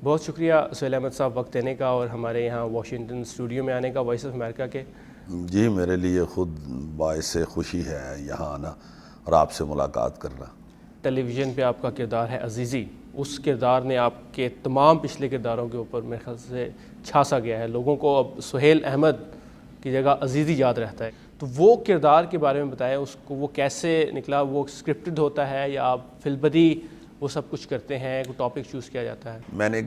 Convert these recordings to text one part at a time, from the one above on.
بہت شکریہ سہیل احمد صاحب وقت دینے کا اور ہمارے یہاں واشنگٹن اسٹوڈیو میں آنے کا، وائس آف امریکہ کے۔ جی میرے لیے خود باعث خوشی ہے یہاں آنا اور آپ سے ملاقات کرنا۔ ٹیلی ویژن پہ آپ کا کردار ہے عزیزی، اس کردار نے آپ کے تمام پچھلے کرداروں کے اوپر میرے خیال سے چھا گیا ہے، لوگوں کو اب سہیل احمد کی جگہ عزیزی یاد رہتا ہے۔ تو وہ کردار کے بارے میں بتائیں، اس کو وہ کیسے نکلا؟ وہ اسکرپٹڈ ہوتا ہے یا آپ فی البدی وہ سب کچھ کرتے ہیں، کوئی ٹاپک چوز کیا جاتا ہے؟ میں نے ایک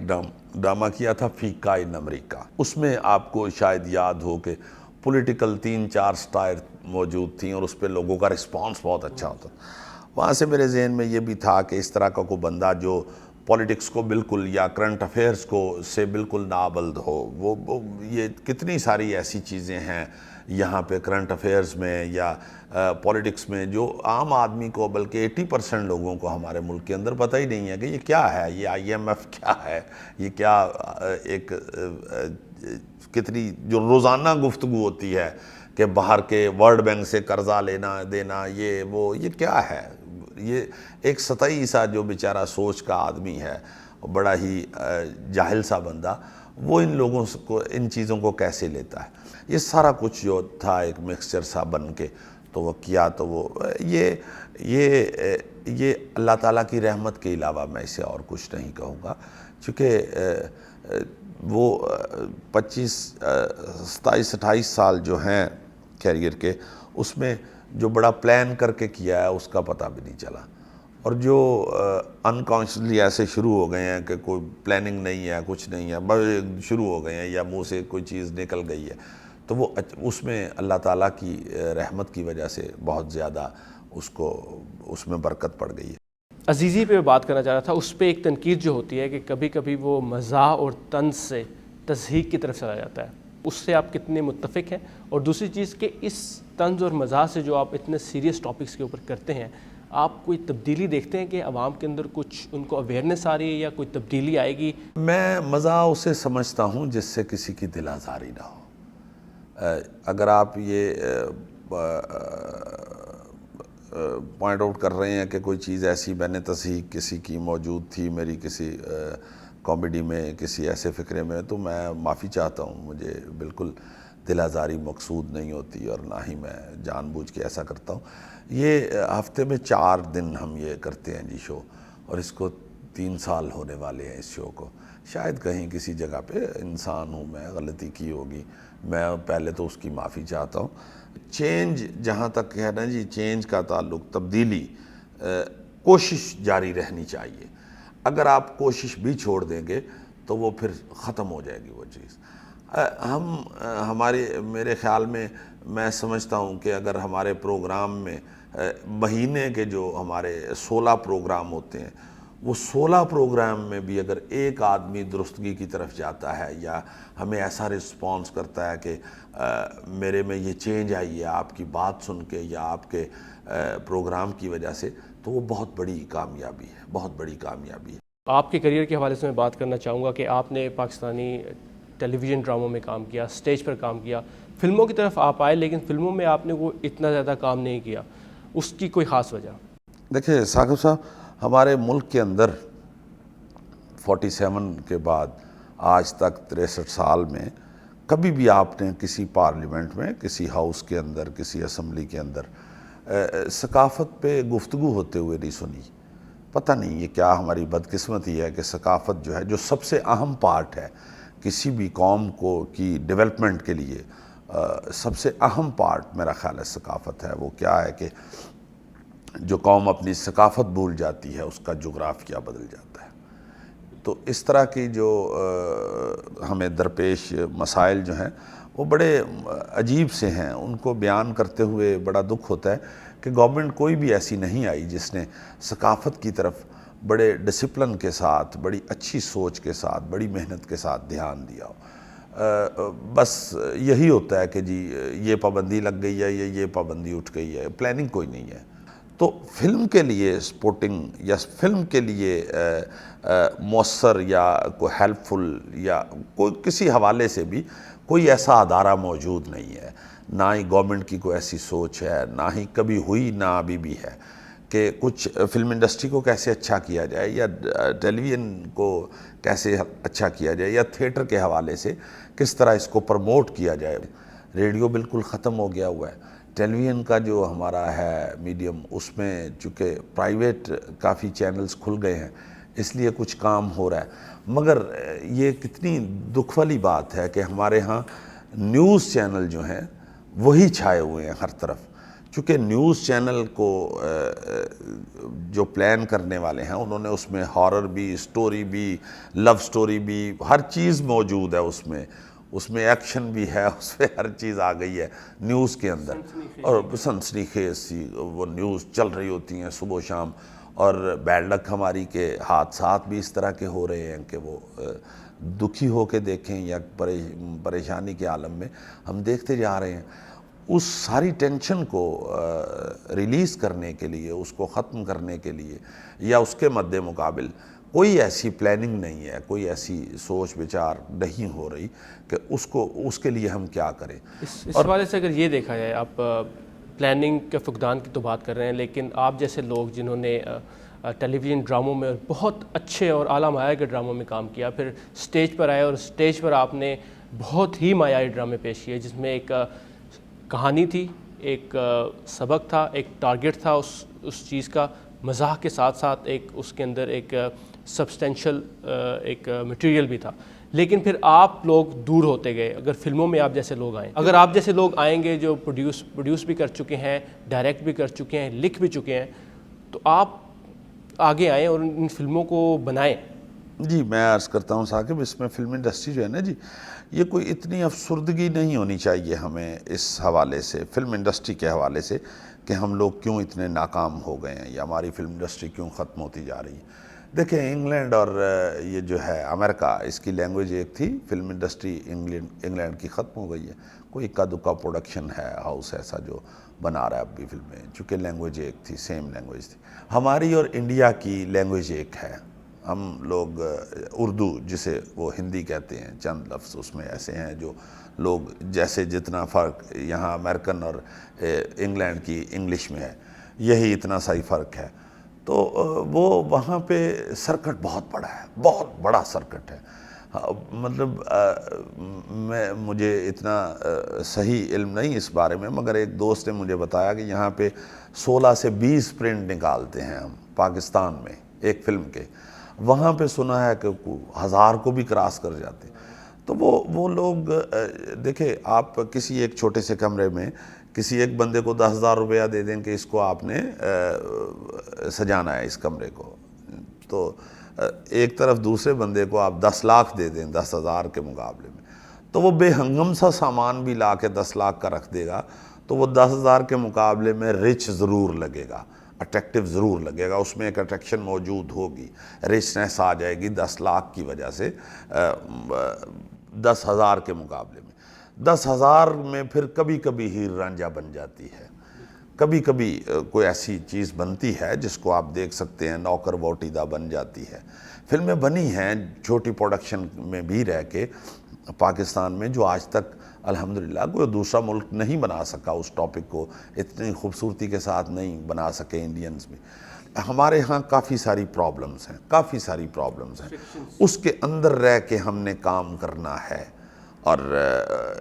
ڈرامہ کیا تھا فیکا ان امریکہ، اس میں آپ کو شاید یاد ہو کہ پولیٹیکل 3-4 سٹائر موجود تھیں اور اس پہ لوگوں کا رسپانس بہت اچھا ہوتا تھا۔ وہاں سے میرے ذہن میں یہ بھی تھا کہ اس طرح کا کوئی بندہ جو پولیٹکس کو بالکل یا کرنٹ افیئرس کو سے بالکل نابلد ہو، وہ یہ کتنی ساری ایسی چیزیں ہیں یہاں پہ کرنٹ افیئرز میں یا پولیٹکس میں جو عام آدمی کو، بلکہ 80% لوگوں کو ہمارے ملک کے اندر پتہ ہی نہیں ہے کہ یہ کیا ہے، یہ IMF کیا ہے، یہ کیا ایک کتنی جو روزانہ گفتگو ہوتی ہے کہ باہر کے ورلڈ بینک سے قرضہ لینا دینا، یہ کیا ہے؟ یہ ایک سطحی سا جو بیچارہ سوچ کا آدمی ہے، بڑا ہی جاہل سا بندہ، وہ ان لوگوں کو ان چیزوں کو کیسے لیتا ہے؟ یہ سارا کچھ جو تھا ایک مکسچر سا بن کے تو وہ کیا، تو وہ یہ اللہ تعالیٰ کی رحمت کے علاوہ میں اسے اور کچھ نہیں کہوں گا، چونکہ وہ 27-28 سال جو ہیں کیریئر کے، اس میں جو بڑا پلان کر کے کیا ہے اس کا پتہ بھی نہیں چلا، اور جو انکانشیسلی ایسے شروع ہو گئے ہیں کہ کوئی پلاننگ نہیں ہے، کچھ نہیں ہے، بس شروع ہو گئے ہیں یا منہ سے کوئی چیز نکل گئی ہے، تو وہ اس میں اللہ تعالیٰ کی رحمت کی وجہ سے بہت زیادہ اس میں برکت پڑ گئی ہے۔ عزیزی پہ بات کرنا چاہ رہا تھا، اس پہ ایک تنقید جو ہوتی ہے کہ کبھی کبھی وہ مزاح اور طنز سے تضحیک کی طرف چلا جاتا ہے، اس سے آپ کتنے متفق ہیں؟ اور دوسری چیز کہ اس طنز اور مزاح سے جو آپ اتنے سیریس ٹاپکس کے اوپر کرتے ہیں، آپ کوئی تبدیلی دیکھتے ہیں کہ عوام کے اندر کچھ ان کو اویئرنیس آ رہی ہے یا کوئی تبدیلی آئے گی؟ میں مزاح اسے سمجھتا ہوں جس سے کسی کی دل آزاری نہ ہو۔ اگر آپ یہ پوائنٹ آؤٹ کر رہے ہیں کہ کوئی چیز ایسی میں نے تصحیح کسی کی موجود تھی میری کسی کامیڈی میں، کسی ایسے فقرے میں، تو میں معافی چاہتا ہوں، مجھے بالکل دل آزاری مقصود نہیں ہوتی اور نہ ہی میں جان بوجھ کے ایسا کرتا ہوں۔ یہ ہفتے میں 4 دن ہم یہ کرتے ہیں جی شو، اور اس کو 3 سال ہونے والے ہیں اس شو کو۔ شاید کہیں کسی جگہ پہ انسان ہوں میں، غلطی کی ہوگی، میں پہلے تو اس کی معافی چاہتا ہوں۔ چینج جہاں تک ہے نا جی، چینج کا تعلق، تبدیلی، کوشش جاری رہنی چاہیے۔ اگر آپ کوشش بھی چھوڑ دیں گے تو وہ پھر ختم ہو جائے گی وہ چیز۔ میرے خیال میں، میں سمجھتا ہوں کہ اگر ہمارے پروگرام میں مہینے کے جو ہمارے 16 پروگرام ہوتے ہیں، وہ 16 پروگرام میں بھی اگر ایک آدمی درستگی کی طرف جاتا ہے یا ہمیں ایسا رسپانس کرتا ہے کہ میرے میں یہ چینج آئی ہے آپ کی بات سن کے یا آپ کے پروگرام کی وجہ سے، تو وہ بہت بڑی کامیابی ہے، بہت بڑی کامیابی ہے۔ آپ کے کریئر کے حوالے سے میں بات کرنا چاہوں گا کہ آپ نے پاکستانی ٹیلی ویژن ڈراموں میں کام کیا، سٹیج پر کام کیا، فلموں کی طرف آپ آئے، لیکن فلموں میں آپ نے وہ اتنا زیادہ کام نہیں کیا، اس کی کوئی خاص وجہ؟ دیکھیں ثاقب صاحب، ہمارے ملک کے اندر 47 کے بعد آج تک 63 سال میں کبھی بھی آپ نے کسی پارلیمنٹ میں، کسی ہاؤس کے اندر، کسی اسمبلی کے اندر ثقافت پہ گفتگو ہوتے ہوئے نہیں سنی۔ پتہ نہیں یہ کیا ہماری بدقسمتی ہے کہ ثقافت جو ہے، جو سب سے اہم پارٹ ہے کسی بھی قوم کی ڈیولپمنٹ کے لیے، سب سے اہم پارٹ میرا خیال ہے ثقافت ہے۔ وہ کیا ہے کہ جو قوم اپنی ثقافت بھول جاتی ہے اس کا جغرافیہ بدل جاتا ہے۔ تو اس طرح کی جو ہمیں درپیش مسائل جو ہیں وہ بڑے عجیب سے ہیں، ان کو بیان کرتے ہوئے بڑا دکھ ہوتا ہے کہ گورنمنٹ کوئی بھی ایسی نہیں آئی جس نے ثقافت کی طرف بڑے ڈسپلن کے ساتھ، بڑی اچھی سوچ کے ساتھ، بڑی محنت کے ساتھ دھیان دیا ہو۔ بس یہی ہوتا ہے کہ جی یہ پابندی لگ گئی ہے، یہ پابندی اٹھ گئی ہے، پلاننگ کوئی نہیں ہے۔ تو فلم کے لیے سپورٹنگ یا فلم کے لیے مؤثر یا کوئی ہیلپ فل یا کوئی کسی حوالے سے بھی کوئی ایسا ادارہ موجود نہیں ہے، نہ ہی گورنمنٹ کی کوئی ایسی سوچ ہے، نہ ہی کبھی ہوئی، نہ ابھی بھی ہے کہ کچھ فلم انڈسٹری کو کیسے اچھا کیا جائے یا ٹیلی ویژن کو کیسے اچھا کیا جائے یا تھیٹر کے حوالے سے کس طرح اس کو پروموٹ کیا جائے. ریڈیو بالکل ختم ہو گیا ہوا ہے. ٹیلی ویژن کا جو ہمارا ہے میڈیم, اس میں چونکہ پرائیویٹ کافی چینلز کھل گئے ہیں اس لیے کچھ کام ہو رہا ہے. مگر یہ کتنی دکھ والی بات ہے کہ ہمارے ہاں نیوز چینل جو ہیں وہی چھائے ہوئے ہیں ہر طرف. چونکہ نیوز چینل کو جو پلان کرنے والے ہیں انہوں نے اس میں ہارر بھی, سٹوری بھی, لو سٹوری بھی, ہر چیز موجود ہے اس میں ایکشن بھی ہے, اس میں ہر چیز آ گئی ہے نیوز کے اندر. اور سنسنی خیز سی وہ نیوز چل رہی ہوتی ہیں صبح و شام. اور بیڈ لک ہماری کے حادثات بھی اس طرح کے ہو رہے ہیں کہ وہ دکھی ہو کے دیکھیں یا پریشانی کے عالم میں ہم دیکھتے جا رہے ہیں. اس ساری ٹینشن کو ریلیز کرنے کے لیے, اس کو ختم کرنے کے لیے یا اس کے مد مقابل کوئی ایسی پلاننگ نہیں ہے, کوئی ایسی سوچ بچار نہیں ہو رہی کہ اس کے لیے ہم کیا کریں. اس حوالے سے اگر یہ دیکھا جائے, آپ پلاننگ کے فقدان کی تو بات کر رہے ہیں, لیکن آپ جیسے لوگ جنہوں نے ٹیلی ویژن ڈراموں میں بہت اچھے اور اعلیٰ معیار کے ڈراموں میں کام کیا, پھر سٹیج پر آئے اور سٹیج پر آپ نے بہت ہی معیاری ڈرامے پیش کیے جس میں ایک کہانی تھی, ایک سبق تھا, ایک ٹارگٹ تھا اس چیز کا, مزاح کے ساتھ ساتھ ایک اس کے اندر ایک سبسٹینشل ایک مٹیریل بھی تھا. لیکن پھر آپ لوگ دور ہوتے گئے. اگر فلموں میں آپ جیسے لوگ آئیں, اگر آپ جیسے لوگ آئیں گے جو پروڈیوس بھی کر چکے ہیں, ڈائریکٹ بھی کر چکے ہیں, لکھ بھی چکے ہیں, تو آپ آگے آئیں اور ان فلموں کو بنائیں. جی میں عرض کرتا ہوں ثاقب, اس میں فلم انڈسٹری جو ہے نا جی, یہ کوئی اتنی افسردگی نہیں ہونی چاہیے ہمیں اس حوالے سے, فلم انڈسٹری کے حوالے سے, کہ ہم لوگ کیوں اتنے ناکام ہو گئے ہیں یا ہماری فلم انڈسٹری کیوں ختم ہوتی جا رہی ہے. دیکھیں انگلینڈ اور یہ جو ہے امریکہ, اس کی لینگویج ایک تھی, فلم انڈسٹری انگلینڈ کی ختم ہو گئی ہے. کوئی اکا دکا پروڈکشن ہے ہاؤس ایسا جو بنا رہا ہے اب بھی فلمیں, چونکہ لینگویج ایک تھی, سیم لینگویج تھی. ہماری اور انڈیا کی لینگویج ایک ہے. ہم لوگ اردو جسے وہ ہندی کہتے ہیں, چند لفظ اس میں ایسے ہیں جو لوگ, جیسے جتنا فرق یہاں امریکن اور انگلینڈ کی انگلش میں ہے, یہی اتنا سا ہی فرق ہے. تو وہ وہاں پہ سرکٹ بہت بڑا ہے, بہت بڑا سرکٹ ہے. مطلب مجھے اتنا صحیح علم نہیں اس بارے میں, مگر ایک دوست نے مجھے بتایا کہ یہاں پہ 16 سے 20 پرنٹ نکالتے ہیں ہم پاکستان میں ایک فلم کے. وہاں پہ سنا ہے کہ 1000 کو بھی کراس کر جاتے ہیں. تو وہ لوگ دیکھیں, آپ کسی ایک چھوٹے سے کمرے میں کسی ایک بندے کو 10,000 روپیہ دے دیں کہ اس کو آپ نے سجانا ہے اس کمرے کو, تو ایک طرف دوسرے بندے کو آپ 10 لاکھ دے دیں 10,000 کے مقابلے میں, تو وہ بے ہنگم سا سامان بھی لا کے 10 لاکھ کا رکھ دے گا, تو وہ 10,000 کے مقابلے میں رچ ضرور لگے گا, اٹریکٹیو ضرور لگے گا, اس میں ایک اٹریکشن موجود ہوگی, ریچنیس آ جائے گی 10 لاکھ کی وجہ سے 10,000 کے مقابلے میں. 10,000 میں پھر کبھی کبھی ہیر رانجھا بن جاتی ہے, کبھی کبھی کوئی ایسی چیز بنتی ہے جس کو آپ دیکھ سکتے ہیں, نوکر ووٹیدہ بن جاتی ہے. فلمیں بنی ہیں چھوٹی پروڈکشن میں بھی رہ کے پاکستان میں, جو آج تک الحمدللہ کوئی دوسرا ملک نہیں بنا سکا اس ٹاپک کو, اتنی خوبصورتی کے ساتھ نہیں بنا سکے انڈینز میں. ہمارے ہاں کافی ساری پرابلمز ہیں, کافی ساری پرابلمز ہیں. اس کے اندر رہ کے ہم نے کام کرنا ہے, اور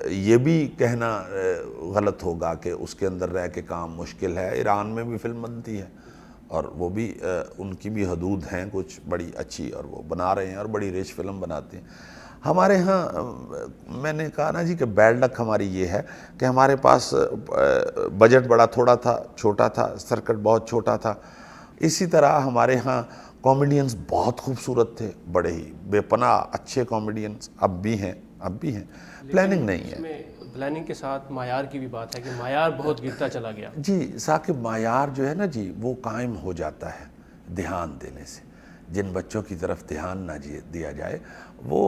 یہ بھی کہنا غلط ہوگا کہ اس کے اندر رہ کے کام مشکل ہے. ایران میں بھی فلم بنتی ہے اور وہ بھی ان کی بھی حدود ہیں کچھ بڑی اچھی, اور وہ بنا رہے ہیں اور بڑی ریچ فلم بناتے ہیں. ہمارے ہاں میں نے کہا نا جی کہ بیڈ لک ہماری یہ ہے کہ ہمارے پاس بجٹ بڑا تھوڑا تھا, چھوٹا تھا, سرکٹ بہت چھوٹا تھا. اسی طرح ہمارے ہاں کامیڈینز بہت خوبصورت تھے, بڑے ہی بے پناہ اچھے کامیڈینز اب بھی ہیں, پلاننگ نہیں ہے. پلاننگ کے ساتھ معیار کی بھی بات ہے کہ معیار بہت گرتا چلا گیا. جی ثاقب, معیار جو ہے نا جی وہ قائم ہو جاتا ہے دھیان دینے سے. جن بچوں کی طرف دھیان نہ دیا جائے وہ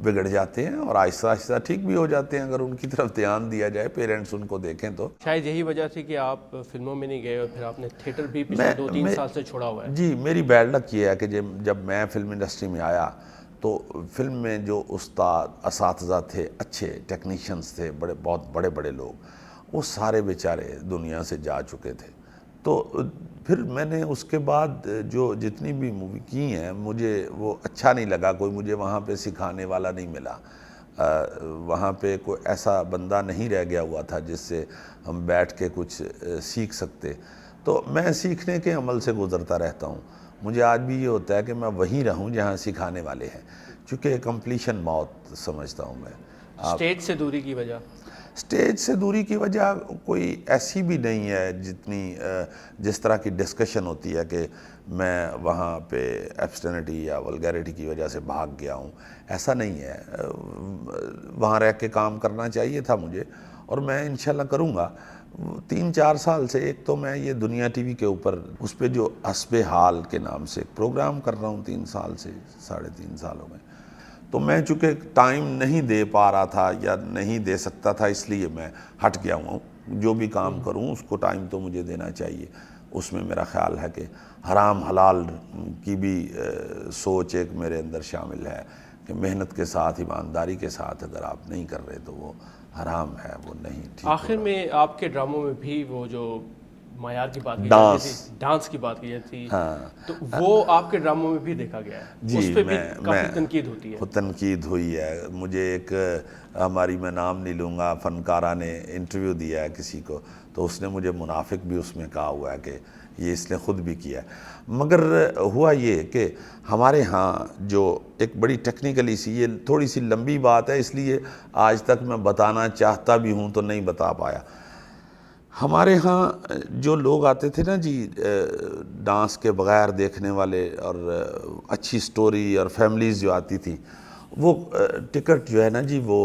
بگڑ جاتے ہیں, اور آہستہ آہستہ ٹھیک بھی ہو جاتے ہیں اگر ان کی طرف دھیان دیا جائے, پیرنٹس ان کو دیکھیں تو. شاید یہی وجہ تھی کہ آپ فلموں میں نہیں گئے اور پھر آپ نے تھیٹر بھی پچھلے 2-3 سال سے چھوڑا ہوا ہے. جی میری بیڈ لک یہ ہے کہ جب میں فلم انڈسٹری میں آیا تو فلم میں جو استاد اساتذہ تھے, اچھے ٹیکنیشینز تھے, بہت بڑے بڑے لوگ, وہ سارے بیچارے دنیا سے جا چکے تھے. تو پھر میں نے اس کے بعد جو جتنی بھی مووی کی ہیں مجھے وہ اچھا نہیں لگا، کوئی مجھے وہاں پہ سکھانے والا نہیں ملا، وہاں پہ کوئی ایسا بندہ نہیں رہ گیا ہوا تھا جس سے ہم بیٹھ کے کچھ سیکھ سکتے. تو میں سیکھنے کے عمل سے گزرتا رہتا ہوں. مجھے آج بھی یہ ہوتا ہے کہ میں وہیں رہوں جہاں سکھانے والے ہیں، چونکہ کمپلیشن موت سمجھتا ہوں میں. اسٹیج سے دوری کی وجہ؟ اسٹیج سے دوری کی وجہ کوئی ایسی بھی نہیں ہے جس طرح کی ڈسکشن ہوتی ہے کہ میں وہاں پہ ایبسٹینٹی یا ولگیرٹی کی وجہ سے بھاگ گیا ہوں. ایسا نہیں ہے، وہاں رہ کے کام کرنا چاہیے تھا مجھے، اور میں انشاءاللہ کروں گا. 3-4 سال سے ایک تو میں یہ دنیا ٹی وی کے اوپر اس پہ جو حسب حال کے نام سے ایک پروگرام کر رہا ہوں 3 سال سے 3.5 سالوں میں. تو میں چونکہ ٹائم نہیں دے پا رہا تھا یا نہیں دے سکتا تھا، اس لیے میں ہٹ گیا ہوں. جو بھی کام کروں اس کو ٹائم تو مجھے دینا چاہیے. اس میں میرا خیال ہے کہ حرام حلال کی بھی سوچ ایک میرے اندر شامل ہے کہ محنت کے ساتھ ایمانداری کے ساتھ اگر آپ نہیں کر رہے تو وہ حرام ہے، وہ نہیں ٹھیک. آخر میں آپ کے ڈراموں میں بھی وہ جو معیار کی بات کی جاتی تھی، ڈانس کی بات کی جاتی تھی، تو وہ آپ کے ڈراموں میں بھی دیکھا گیا ہے. اس پہ بھی کافی تنقید ہوتی ہے. تنقید ہوئی ہے. مجھے ایک ہماری، میں نام نہیں لوں گا، فنکارہ نے انٹرویو دیا ہے کسی کو، تو اس نے مجھے منافق بھی اس میں کہا ہوا ہے کہ یہ اس نے خود بھی کیا ہے. مگر ہوا یہ کہ ہمارے ہاں جو ایک بڑی ٹیکنیکلی سی، یہ تھوڑی سی لمبی بات ہے اس لیے آج تک میں بتانا چاہتا بھی ہوں تو نہیں بتا پایا. ہمارے ہاں جو لوگ آتے تھے نا جی ڈانس کے بغیر دیکھنے والے، اور اچھی سٹوری اور فیملیز جو آتی تھی، وہ ٹکٹ جو ہے نا جی وہ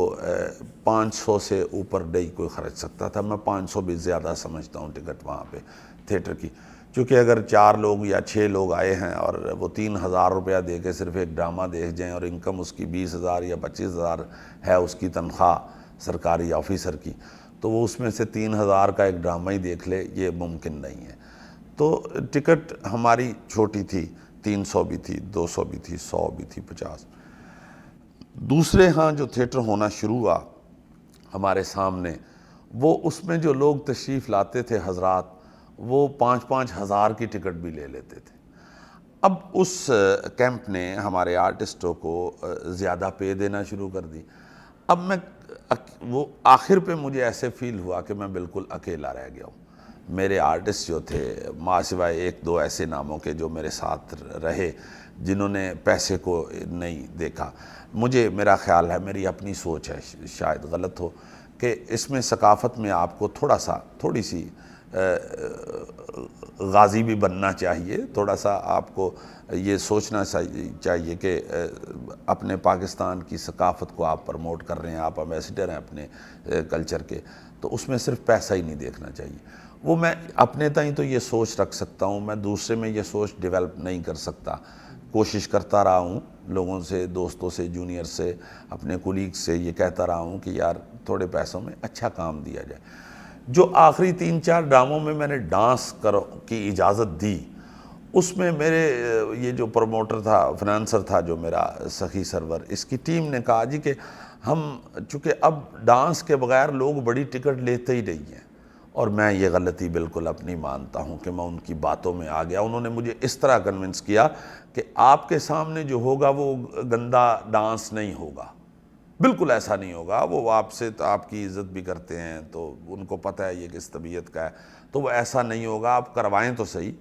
500 سے اوپر نہیں کوئی خرچ سکتا تھا. میں 500 بھی زیادہ سمجھتا ہوں ٹکٹ وہاں پہ تھیٹر کی. چونکہ اگر 4 لوگ یا 6 لوگ آئے ہیں اور وہ 3000 روپیہ دے کے صرف ایک ڈرامہ دیکھ جائیں، اور انکم اس کی 20,000 یا 25,000 ہے اس کی تنخواہ سرکاری آفیسر کی، تو وہ اس میں سے 3000 کا ایک ڈرامہ ہی دیکھ لے، یہ ممکن نہیں ہے. تو ٹکٹ ہماری چھوٹی تھی، 300 بھی تھی، 200 بھی تھی، 100 بھی تھی، 50. دوسرے ہاں جو تھیٹر ہونا شروع ہوا ہمارے سامنے، وہ اس میں جو لوگ تشریف لاتے تھے حضرات، وہ 5-5 ہزار کی ٹکٹ بھی لے لیتے تھے. اب اس کیمپ نے ہمارے آرٹسٹوں کو زیادہ پے دینا شروع کر دی. اب میں وہ آخر پہ مجھے ایسے فیل ہوا کہ میں بالکل اکیلا رہ گیا ہوں. میرے آرٹسٹ جو تھے، ماں سوائے 1-2 ایسے ناموں کے جو میرے ساتھ رہے، جنہوں نے پیسے کو نہیں دیکھا. میرا خیال ہے، میری اپنی سوچ ہے، شاید غلط ہو، کہ اس میں ثقافت میں آپ کو تھوڑی سی غازی بھی بننا چاہیے. تھوڑا سا آپ کو یہ سوچنا چاہیے کہ اپنے پاکستان کی ثقافت کو آپ پروموٹ کر رہے ہیں، آپ ایمبیسڈر ہیں اپنے کلچر کے، تو اس میں صرف پیسہ ہی نہیں دیکھنا چاہیے. وہ میں اپنے تئیں تو یہ سوچ رکھ سکتا ہوں، میں دوسرے میں یہ سوچ ڈیولپ نہیں کر سکتا. کوشش کرتا رہا ہوں، لوگوں سے، دوستوں سے، جونیئر سے، اپنے کولیگ سے یہ کہتا رہا ہوں کہ یار تھوڑے پیسوں میں اچھا کام دیا جائے. جو آخری 3-4 ڈراموں میں میں نے ڈانس کی اجازت دی، اس میں میرے یہ جو پروموٹر تھا، فنانسر تھا جو میرا سخی سرور، اس کی ٹیم نے کہا جی کہ ہم چونکہ اب ڈانس کے بغیر لوگ بڑی ٹکٹ لیتے ہی نہیں ہیں. اور میں یہ غلطی بالکل اپنی مانتا ہوں کہ میں ان کی باتوں میں آ گیا. انہوں نے مجھے اس طرح کنونس کیا کہ آپ کے سامنے جو ہوگا وہ گندا ڈانس نہیں ہوگا، بالکل ایسا نہیں ہوگا. وہ آپ سے آپ کی عزت بھی کرتے ہیں، تو ان کو پتہ ہے یہ کس طبیعت کا ہے، تو وہ ایسا نہیں ہوگا، آپ کروائیں تو صحیح.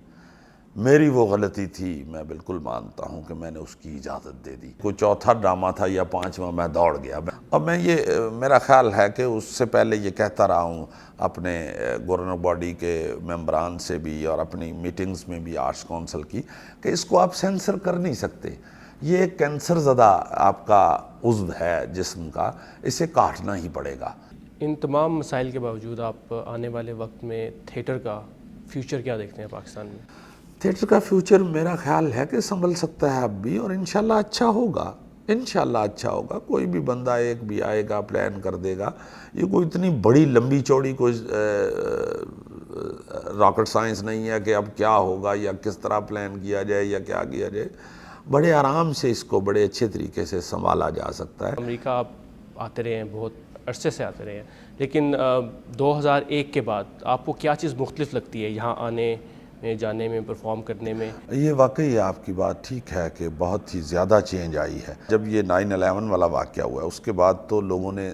میری وہ غلطی تھی، میں بالکل مانتا ہوں کہ میں نے اس کی اجازت دے دی. کوئی چوتھا ڈرامہ تھا یا 5واں، میں دوڑ گیا. اب میں میرا خیال ہے کہ اس سے پہلے یہ کہتا رہا ہوں اپنے گورنر باڈی کے ممبران سے بھی اور اپنی میٹنگز میں بھی آرٹس کونسل کی، کہ اس کو آپ سینسر کر نہیں سکتے. یہ ایک کینسر زدہ آپ کا عضو ہے جسم کا، اسے کاٹنا ہی پڑے گا. ان تمام مسائل کے باوجود آپ آنے والے وقت میں تھیٹر کا فیوچر کیا دیکھتے ہیں پاکستان میں؟ تھیٹر کا فیوچر میرا خیال ہے کہ سنبھل سکتا ہے اب بھی، اور انشاءاللہ اچھا ہوگا. انشاءاللہ اچھا ہوگا. کوئی بھی بندہ ایک بھی آئے گا، پلان کر دے گا. یہ کوئی اتنی بڑی لمبی چوڑی کوئی راکٹ سائنس نہیں ہے کہ اب کیا ہوگا یا کس طرح پلان کیا جائے یا کیا کیا جائے. بڑے آرام سے اس کو بڑے اچھے طریقے سے سنبھالا جا سکتا ہے. امریکہ آپ آتے رہے ہیں، بہت عرصے سے آتے رہے ہیں، لیکن 2001 کے بعد آپ کو کیا چیز مختلف لگتی ہے یہاں آنے میں جانے میں، پرفارم کرنے میں؟ یہ واقعی آپ کی بات ٹھیک ہے کہ بہت ہی زیادہ چینج آئی ہے. جب یہ 9/11 والا واقعہ ہوا ہے اس کے بعد تو لوگوں نے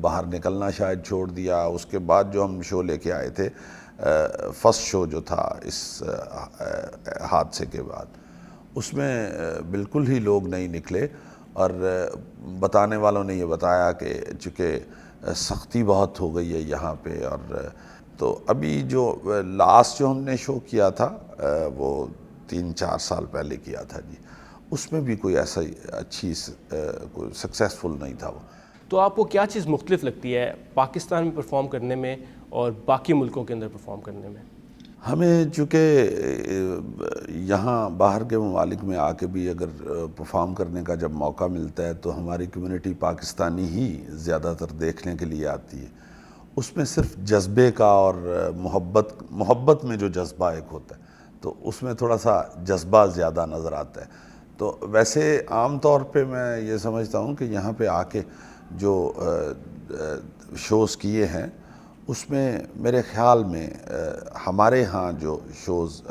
باہر نکلنا شاید چھوڑ دیا. اس کے بعد جو ہم شو لے کے آئے تھے، فرسٹ شو جو تھا اس حادثے کے بعد، اس میں بالکل ہی لوگ نہیں نکلے. اور بتانے والوں نے یہ بتایا کہ چونکہ سختی بہت ہو گئی ہے یہاں پہ. اور تو ابھی جو لاسٹ جو ہم نے شو کیا تھا وہ 3-4 سال پہلے کیا تھا جی، اس میں بھی کوئی ایسا اچھی کوئی سکسیسفل نہیں تھا وہ. تو آپ کو کیا چیز مختلف لگتی ہے پاکستان میں پرفارم کرنے میں اور باقی ملکوں کے اندر پرفارم کرنے میں؟ ہمیں چونکہ یہاں باہر کے ممالک میں آ کے بھی اگر پرفارم کرنے کا جب موقع ملتا ہے تو ہماری کمیونٹی پاکستانی ہی زیادہ تر دیکھنے کے لیے آتی ہے. اس میں صرف جذبے کا اور محبت میں جو جذبہ ایک ہوتا ہے تو اس میں تھوڑا سا جذبہ زیادہ نظر آتا ہے. تو ویسے عام طور پہ میں یہ سمجھتا ہوں کہ یہاں پہ آ کے جو شوز کیے ہیں اس میں میرے خیال میں ہمارے ہاں جو شوز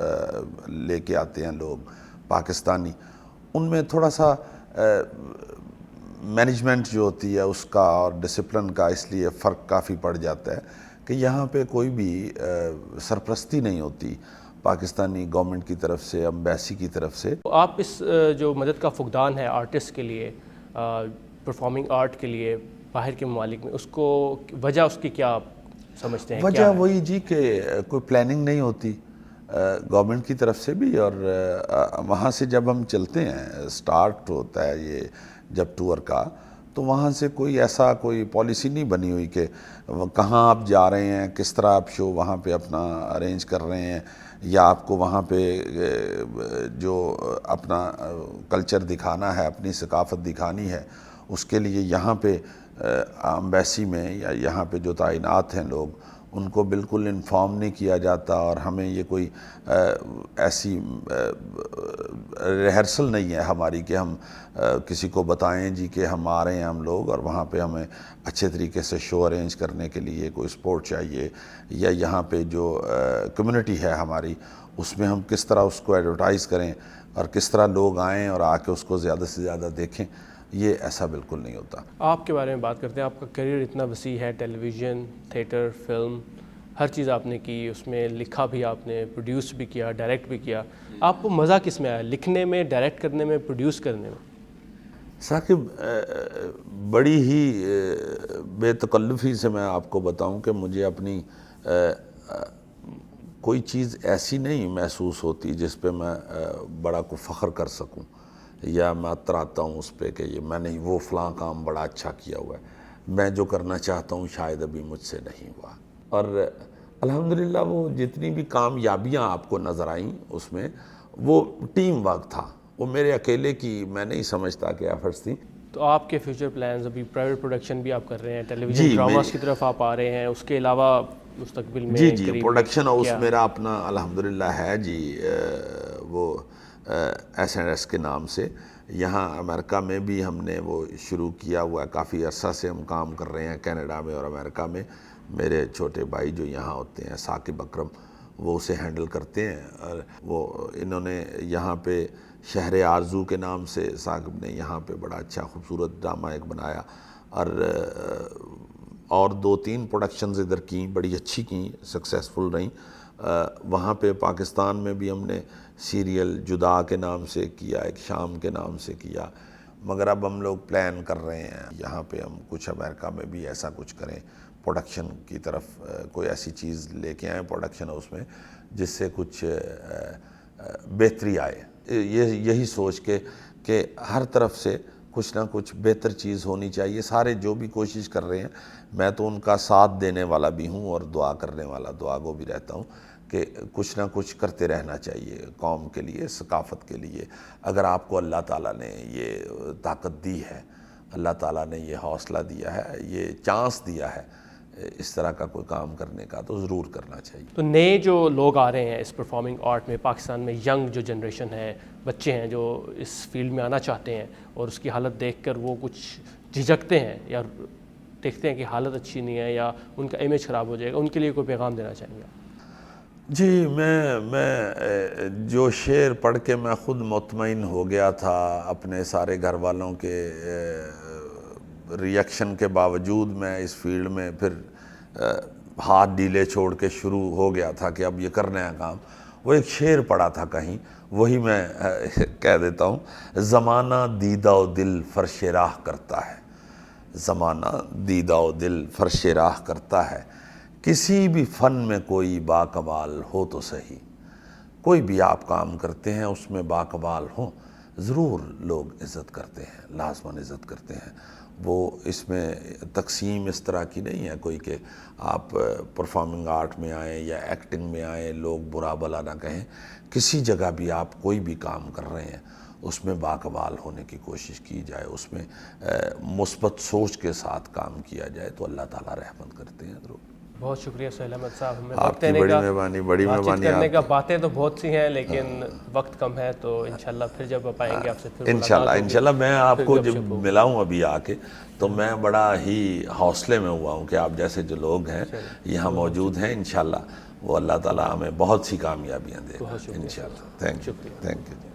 لے کے آتے ہیں لوگ پاکستانی، ان میں تھوڑا سا مینجمنٹ جو ہوتی ہے اس کا اور ڈسپلن کا اس لیے فرق کافی پڑ جاتا ہے کہ یہاں پہ کوئی بھی سرپرستی نہیں ہوتی پاکستانی گورنمنٹ کی طرف سے، ایمبیسی کی طرف سے. آپ اس جو مدد کا فقدان ہے آرٹسٹ کے لیے، پرفارمنگ آرٹ کے لیے باہر کے ممالک میں، اس کو وجہ اس کی کیا سمجھتے ہیں؟ وجہ وہی جی کہ کوئی پلاننگ نہیں ہوتی گورنمنٹ کی طرف سے بھی. اور وہاں سے جب ہم چلتے ہیں، سٹارٹ ہوتا ہے یہ جب ٹور کا، تو وہاں سے کوئی پالیسی نہیں بنی ہوئی کہ کہاں آپ جا رہے ہیں، کس طرح آپ شو وہاں پہ اپنا ارینج کر رہے ہیں، یا آپ کو وہاں پہ جو اپنا کلچر دکھانا ہے، اپنی ثقافت دکھانی ہے، اس کے لیے یہاں پہ ایمبیسی میں یا یہاں پہ جو تعینات ہیں لوگ، ان کو بالکل انفارم نہیں کیا جاتا. اور ہمیں یہ کوئی ایسی ریہرسل نہیں ہے ہماری کہ ہم کسی کو بتائیں جی کہ ہم آ رہے ہیں ہم لوگ، اور وہاں پہ ہمیں اچھے طریقے سے شو ارینج کرنے کے لیے کوئی سپورٹ چاہیے، یا یہاں پہ جو کمیونٹی ہے ہماری اس میں ہم کس طرح اس کو ایڈورٹائز کریں اور کس طرح لوگ آئیں اور آ کے اس کو زیادہ سے زیادہ دیکھیں. یہ ایسا بالکل نہیں ہوتا. آپ کے بارے میں بات کرتے ہیں. آپ کا کریئر اتنا وسیع ہے، ٹیلی ویژن، تھیٹر، فلم، ہر چیز آپ نے کی. اس میں لکھا بھی آپ نے، پروڈیوس بھی کیا، ڈائریکٹ بھی کیا. آپ کو مزہ کس میں آیا، لکھنے میں، ڈائریکٹ کرنے میں، پروڈیوس کرنے میں؟ ثاقب، بڑی ہی بے تکلفی سے میں آپ کو بتاؤں کہ مجھے اپنی کوئی چیز ایسی نہیں محسوس ہوتی جس پہ میں بڑا کو فخر کر سکوں، یا میں اتراتا ہوں اس پہ کہ یہ میں نے وہ فلاں کام بڑا اچھا کیا ہوا ہے. میں جو کرنا چاہتا ہوں شاید ابھی مجھ سے نہیں ہوا. اور الحمدللہ وہ جتنی بھی کامیابیاں آپ کو نظر آئیں اس میں وہ ٹیم ورک تھا، وہ میرے اکیلے کی میں نہیں سمجھتا کہ ایفرٹس تھیں. تو آپ کے فیوچر پلانز، ابھی پرائیویٹ پروڈکشن بھی آپ کر رہے ہیں، ٹیلی ویژن ڈراماز کی طرف آپ آ رہے ہیں، اس کے علاوہ مستقبل میں جی قریب پروڈکشن ہاؤس میرا اپنا الحمدللہ ہے جی، وہ S&S کے نام سے. یہاں امریکہ میں بھی ہم نے وہ شروع کیا ہوا ہے، کافی عرصہ سے ہم کام کر رہے ہیں کینیڈا میں اور امریکہ میں. میرے چھوٹے بھائی جو یہاں ہوتے ہیں ثاقب اکرم، وہ اسے ہینڈل کرتے ہیں. اور وہ انہوں نے یہاں پہ شہر آرزو کے نام سے ثاقب نے یہاں پہ بڑا اچھا خوبصورت ڈرامہ ایک بنایا. اور 2-3 پروڈکشنز ادھر کیں، بڑی اچھی کیں، سکسیسفل رہیں. وہاں پہ پاکستان میں بھی ہم نے سیریل جدا کے نام سے کیا، ایک شام کے نام سے کیا. مگر اب ہم لوگ پلان کر رہے ہیں یہاں پہ ہم کچھ امریکہ میں بھی ایسا کچھ کریں، پروڈکشن کی طرف کوئی ایسی چیز لے کے آئیں پروڈکشن ہاؤس میں جس سے کچھ بہتری آئے. یہی سوچ کے کہ ہر طرف سے کچھ نہ کچھ بہتر چیز ہونی چاہیے. سارے جو بھی کوشش کر رہے ہیں، میں تو ان کا ساتھ دینے والا بھی ہوں اور دعا کرنے والا، دعا گو بھی رہتا ہوں کہ کچھ نہ کچھ کرتے رہنا چاہیے قوم کے لیے، ثقافت کے لیے. اگر آپ کو اللہ تعالیٰ نے یہ طاقت دی ہے، اللہ تعالیٰ نے یہ حوصلہ دیا ہے، یہ چانس دیا ہے اس طرح کا کوئی کام کرنے کا، تو ضرور کرنا چاہیے. تو نئے جو لوگ آ رہے ہیں اس پرفارمنگ آرٹ میں پاکستان میں، ینگ جو جنریشن ہے، بچے ہیں جو اس فیلڈ میں آنا چاہتے ہیں اور اس کی حالت دیکھ کر وہ کچھ جھجکتے ہیں یا دیکھتے ہیں کہ حالت اچھی نہیں ہے یا ان کا امیج خراب ہو جائے گا، ان کے لیے کوئی پیغام دینا چاہیں گے؟ جی میں جو شعر پڑھ کے میں خود مطمئن ہو گیا تھا، اپنے سارے گھر والوں کے ریئیکشن کے باوجود میں اس فیلڈ میں پھر ہاتھ ڈھیلے چھوڑ کے شروع ہو گیا تھا کہ اب یہ کرنا ہے کام، وہ ایک شعر پڑھا تھا کہیں، وہی میں کہہ دیتا ہوں: زمانہ دیدہ و دل فرش راہ کرتا ہے، زمانہ دیدہ و دل فرش راہ کرتا ہے، کسی بھی فن میں کوئی باکمال ہو تو صحیح، کوئی بھی آپ کام کرتے ہیں اس میں باکمال ہوں، ضرور لوگ عزت کرتے ہیں، لازماً عزت کرتے ہیں۔ وہ اس میں تقسیم اس طرح کی نہیں ہے کوئی کہ آپ پرفارمنگ آرٹ میں آئیں یا ایکٹنگ میں آئیں لوگ برا بلا نہ کہیں، کسی جگہ بھی آپ کوئی بھی کام کر رہے ہیں اس میں باکمال ہونے کی کوشش کی جائے، اس میں مثبت سوچ کے ساتھ کام کیا جائے تو اللہ تعالیٰ رحمت کرتے ہیں ضرور۔ بہت شکریہ سہیل احمد صاحب، ہمیں آپ وقت کی دینے بڑی کا، مہربانی، بڑی بات چیت مہربانی کرنے آپ کا، باتیں تو بہت سی ہیں لیکن وقت کم ہے، تو انشاءاللہ پھر جب آپ آئیں گے آپ سے پھر انشاءاللہ میں آپ کو گپ جب شپ ہوگی۔ ملا ہوں ابھی آ کے تو میں بڑا ہی حوصلے میں ہوا ہوں کہ آپ جیسے جو لوگ ہیں یہاں موجود ہیں، انشاءاللہ وہ اللہ تعالیٰ ہمیں بہت سی کامیابیاں دے گا انشاءاللہ۔ Thank you.